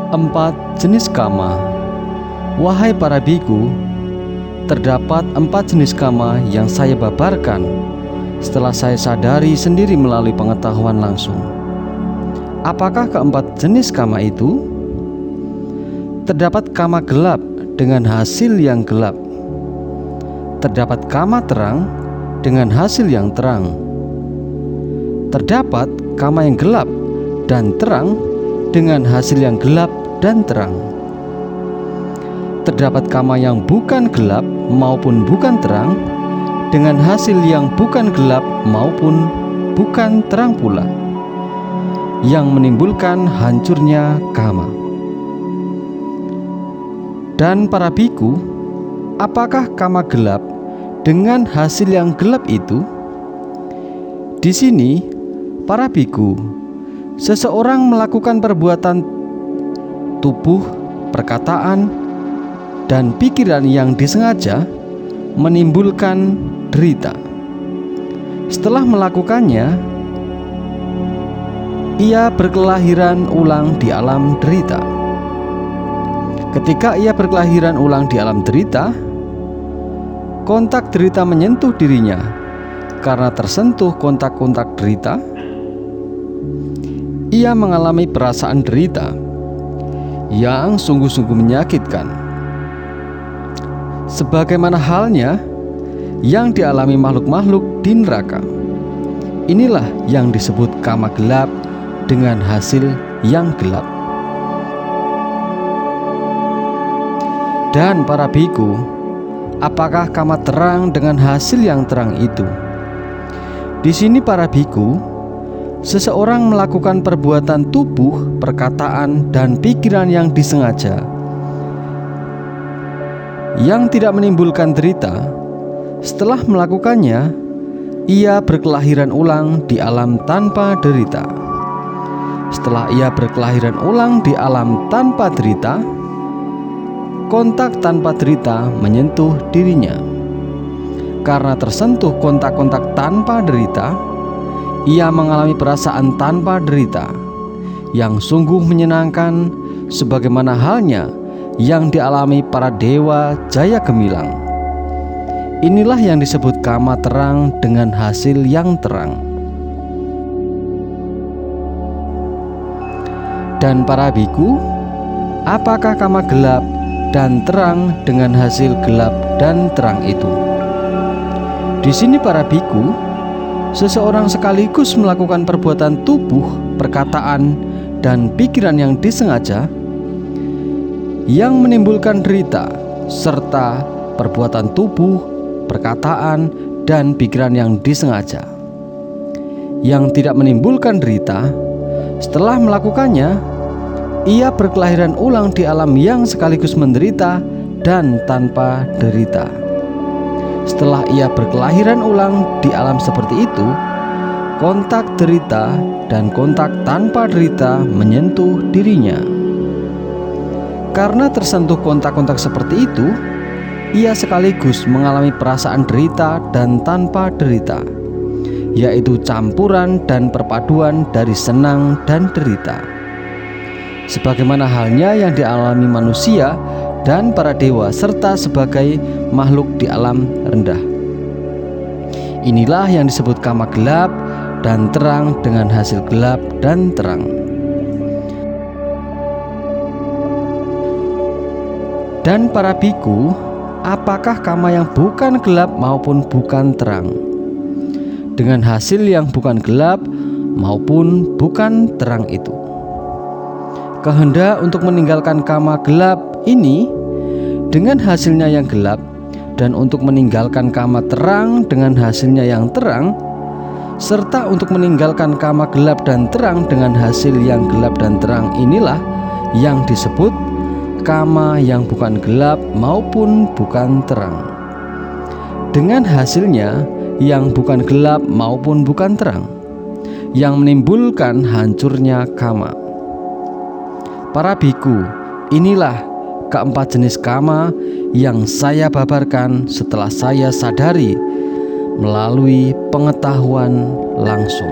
Empat jenis kama. Wahai para biku, terdapat 4 jenis kama yang saya babarkan setelah saya sadari sendiri melalui pengetahuan langsung. Apakah keempat jenis kama itu? Terdapat kama gelap dengan hasil yang gelap. Terdapat kama terang dengan hasil yang terang. Terdapat kama yang gelap dan terang dengan hasil yang gelap dan terang. Terdapat kama yang bukan gelap maupun bukan terang dengan hasil yang bukan gelap maupun bukan terang pula, yang menimbulkan hancurnya kama. Dan para biku, apakah kama gelap dengan hasil yang gelap itu? Di sini, para biku, seseorang melakukan perbuatan tubuh, perkataan, dan pikiran yang disengaja menimbulkan derita. Setelah melakukannya, ia berkelahiran ulang di alam derita. Ketika ia berkelahiran ulang di alam derita, kontak derita menyentuh dirinya. Karena tersentuh kontak-kontak derita, ia mengalami perasaan derita yang sungguh-sungguh menyakitkan, sebagaimana halnya yang dialami makhluk-makhluk di neraka. Inilah yang disebut kama gelap dengan hasil yang gelap. Dan para biku, apakah kama terang dengan hasil yang terang itu? Di sini para biku, seseorang melakukan perbuatan tubuh, perkataan, dan pikiran yang disengaja, yang tidak menimbulkan derita. Setelah melakukannya, ia berkelahiran ulang di alam tanpa derita. Setelah ia berkelahiran ulang di alam tanpa derita, kontak tanpa derita menyentuh dirinya. Karena tersentuh kontak-kontak tanpa derita, ia mengalami perasaan tanpa derita yang sungguh menyenangkan, sebagaimana halnya yang dialami para dewa Jaya Gemilang. Inilah yang disebut kama terang dengan hasil yang terang. Dan para biku, apakah kama gelap dan terang dengan hasil gelap dan terang itu? Di sini para biku, seseorang sekaligus melakukan perbuatan tubuh, perkataan, dan pikiran yang disengaja, yang menimbulkan derita, serta perbuatan tubuh, perkataan, dan pikiran yang disengaja, yang tidak menimbulkan derita. Setelah melakukannya, ia berkelahiran ulang di alam yang sekaligus menderita dan tanpa derita. Setelah ia berkelahiran ulang di alam seperti itu, kontak derita dan kontak tanpa derita menyentuh dirinya. Karena tersentuh kontak-kontak seperti itu, ia sekaligus mengalami perasaan derita dan tanpa derita, yaitu campuran dan perpaduan dari senang dan derita, sebagaimana halnya yang dialami manusia dan para dewa serta sebagai makhluk di alam rendah. Inilah yang disebut kama gelap dan terang dengan hasil gelap dan terang. Dan para biku, apakah kama yang bukan gelap maupun bukan terang, dengan hasil yang bukan gelap maupun bukan terang itu? Kehendak untuk meninggalkan kama gelap ini dengan hasilnya yang gelap, dan untuk meninggalkan kama terang dengan hasilnya yang terang, serta untuk meninggalkan kama gelap dan terang dengan hasil yang gelap dan terang, inilah yang disebut kama yang bukan gelap maupun bukan terang, dengan hasilnya yang bukan gelap maupun bukan terang, yang menimbulkan hancurnya kama. Para biku, inilah keempat jenis kama yang saya babarkan setelah saya sadari melalui pengetahuan langsung.